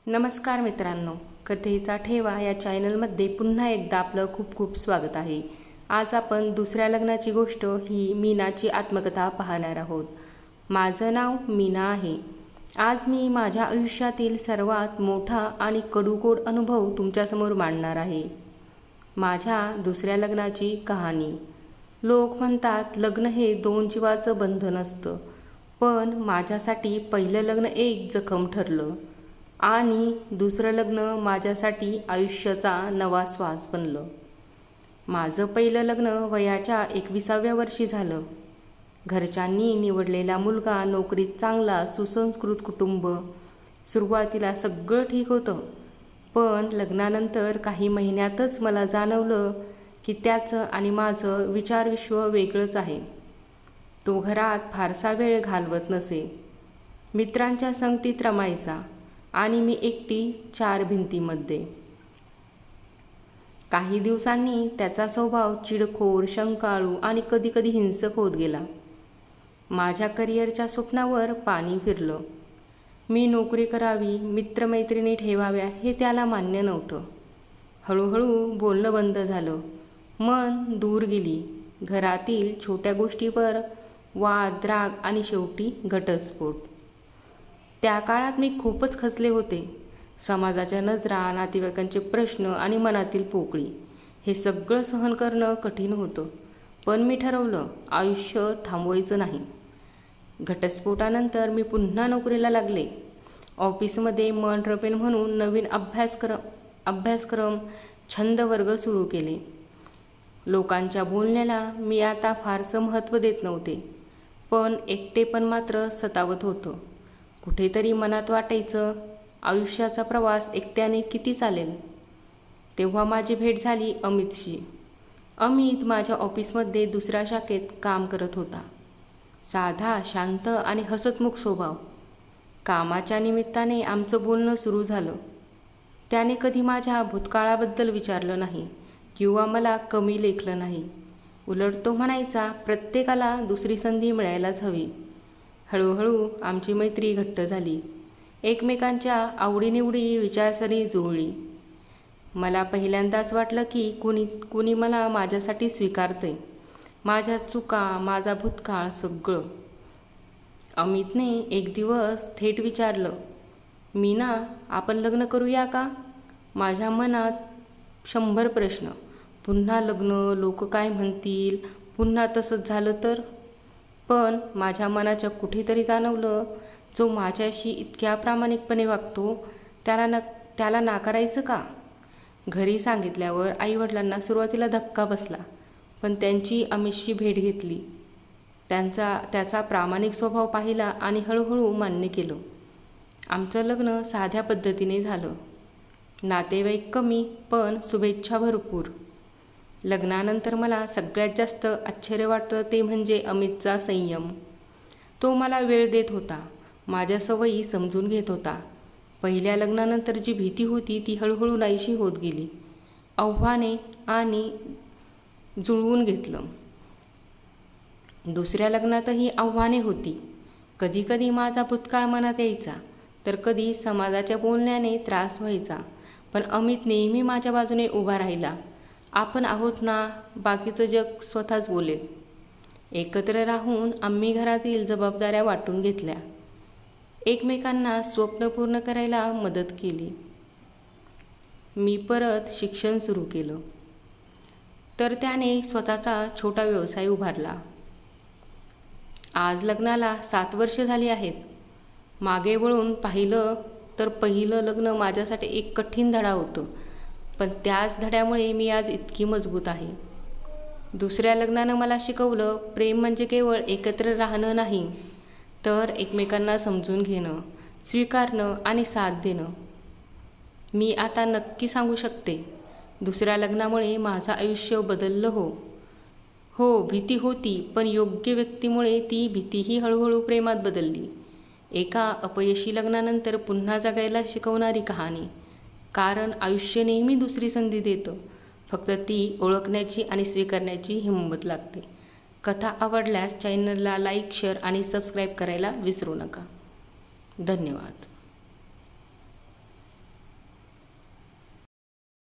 नमस्कार मित्रांनो, कथेचा ठेवा या चॅनलमध्ये पुन्हा एकदा आपलं खूप खूप स्वागत आहे। आज आपण दुसऱ्या लग्नाची गोष्ट ही मीनाची आत्मकथा पाहणार आहोत। माझं नाव मीना आहे। आज मी माझ्या आयुष्यातील सर्वात मोठा आणि कडूकोड अनुभव तुमच्यासमोर मांडणार आहे। माझ्या दुसऱ्या लग्नाची कहाणी। लोक म्हणतात लग्न हे दोन जीवाचं बंधन असतं, पण माझ्यासाठी पहिलं लग्न एक जखम ठरलं आणि दुसरं लग्न माझ्यासाठी आयुष्याचा नवा श्वास बनलं। माझं पहिलं लग्न वयाच्या 21व्या वर्षी झालं। घरच्यांनी निवडलेला मुलगा, नोकरीत चांगला, सुसंस्कृत कुटुंब। सुरुवातीला सगळं ठीक होतं, पण लग्नानंतर काही महिन्यातच मला जाणवलं की त्याचं आणि माझं विचारविश्व वेगळंच आहे। तो घरात फारसा वेळ घालवत नसे, मित्रांच्या संगतीत रमायचा आणि मी एकटी 4 भिंतीमध्ये। काही दिवसांनी त्याचा स्वभाव चिडखोर, शंकाळू आणि कधीकधी हिंसक होत गेला। माझ्या करिअरच्या स्वप्नावर पाणी फिरलं। मी नोकरी करावी, मित्रमैत्रिणी ठेवाव्या हे त्याला मान्य नव्हतं। हळूहळू बोलणं बंद झालं, मन दूर गेली। घरातील छोट्या गोष्टीवर वाद, राग आणि शेवटी घटस्फोट। त्या काळात मी खूपच खचले होते। समाजाच्या नजरा, नातेवाईकांचे प्रश्न आणि मनातील पोकळी हे सगळं सहन करणं कठीण होतं, पण मी ठरवलं आयुष्य थांबवायचं नाही। घटस्फोटानंतर मी पुन्हा नोकरीला लागले। ऑफिसमध्ये मन रमेल म्हणून नवीन अभ्यासक्रम, छंद वर्ग सुरू केले। लोकांच्या बोलण्याला मी आता फारसं महत्त्व देत नव्हते, पण एकटेपण मात्र सतावत होतं। कुठेतरी मनात वाटायचं आयुष्याचा प्रवास एकट्याने किती चालेल। तेव्हा माझी भेट झाली अमितशी। अमित माझ्या ऑफिसमध्ये दुसऱ्या शाखेत काम करत होता। साधा, शांत आणि हसतमुख स्वभाव। कामाच्या निमित्ताने आमचं बोलणं सुरू झालं। त्याने कधी माझ्या भूतकाळाबद्दल विचारलं नाही किंवा मला कमी लेखलं नाही। उलट तो म्हणायचा प्रत्येकाला दुसरी संधी मिळायलाच हवी। हळूहळू आमची मैत्री घट्ट झाली। एकमेकांच्या आवडीनिवडी, विचारसरणी जुळली। मला पहिल्यांदाच वाटलं की कुणी मला माझ्यासाठी स्वीकारतंय, माझ्या चुका, माझा भूतकाळ सगळं। अमितने एक दिवस थेट विचारलं, मीना, आपण लग्न करूया का? माझ्या मनात 100 प्रश्न। पुन्हा लग्न, लोक काय म्हणतील, पुन्हा तसंच झालं तर? पण माझ्या मनाच्या कुठेतरी जाणवलं, जो माझ्याशी इतक्या प्रामाणिकपणे वागतो त्याला नाकारायचं का? घरी सांगितल्यावर आईवडिलांना सुरुवातीला धक्का बसला, पण त्यांची अमितशी भेट घेतली। त्याचा प्रामाणिक स्वभाव पाहिला आणि हळूहळू मान्य केलं। आमचं लग्न साध्या पद्धतीने झालं। नातेवाईक कमी, पण शुभेच्छा भरपूर। लग्नानंतर मला सगळ्यात जास्त आश्चर्य वाटतं ते म्हणजे अमितचा संयम। तो मला वेळ देत होता, माझ्या सवयी समजून घेत होता। पहिल्या लग्नानंतर जी भीती होती ती हळूहळू नाहीशी होत गेली। आव्हाने आणि जुळवून घेतलं। दुसऱ्या लग्नातही आव्हाने होती। कधी कधी माझा भूतकाळ मनात यायचा, तर कधी समाजाच्या बोलण्याने त्रास व्हायचा, पण अमित नेहमी माझ्या बाजूने उभा राहिला। आपण आहोत ना, बाकीचं जग स्वतःच बोलेल। एकत्र राहून आम्ही घरातील जबाबदाऱ्या वाटून घेतल्या, एकमेकांना स्वप्न पूर्ण करायला मदत केली। मी परत शिक्षण सुरू केलं, तर त्याने स्वतःचा छोटा व्यवसाय उभारला। आज लग्नाला 7 वर्ष झाली आहेत। मागे वळून पाहिलं तर पहिलं लग्न माझ्यासाठी एक कठीण धडा होतं, पण त्याच धड्यामुळे मी आज इतकी मजबूत आहे। दुसऱ्या लग्नानं मला शिकवलं, प्रेम म्हणजे केवळ एकत्र राहणं नाही, तर एकमेकांना समजून घेणं, स्वीकारणं आणि साथ देणं। मी आता नक्की सांगू शकते, दुसऱ्या लग्नामुळे माझं आयुष्य बदललं हो, भीती होती, पण योग्य व्यक्तीमुळे ती भीतीही हळूहळू प्रेमात बदलली। एका अपयशी लग्नानंतर पुन्हा जगायला शिकवणारी कहाणी। कारण आयुष्य नेहमी दुसरी संधी देतं, फक्त ती ओळखण्याची आणि स्वीकारण्याची हिंमत लागते। कथा आवडल्यास चॅनलला लाईक, शेअर आणि सबस्क्राईब करायला विसरू नका। धन्यवाद।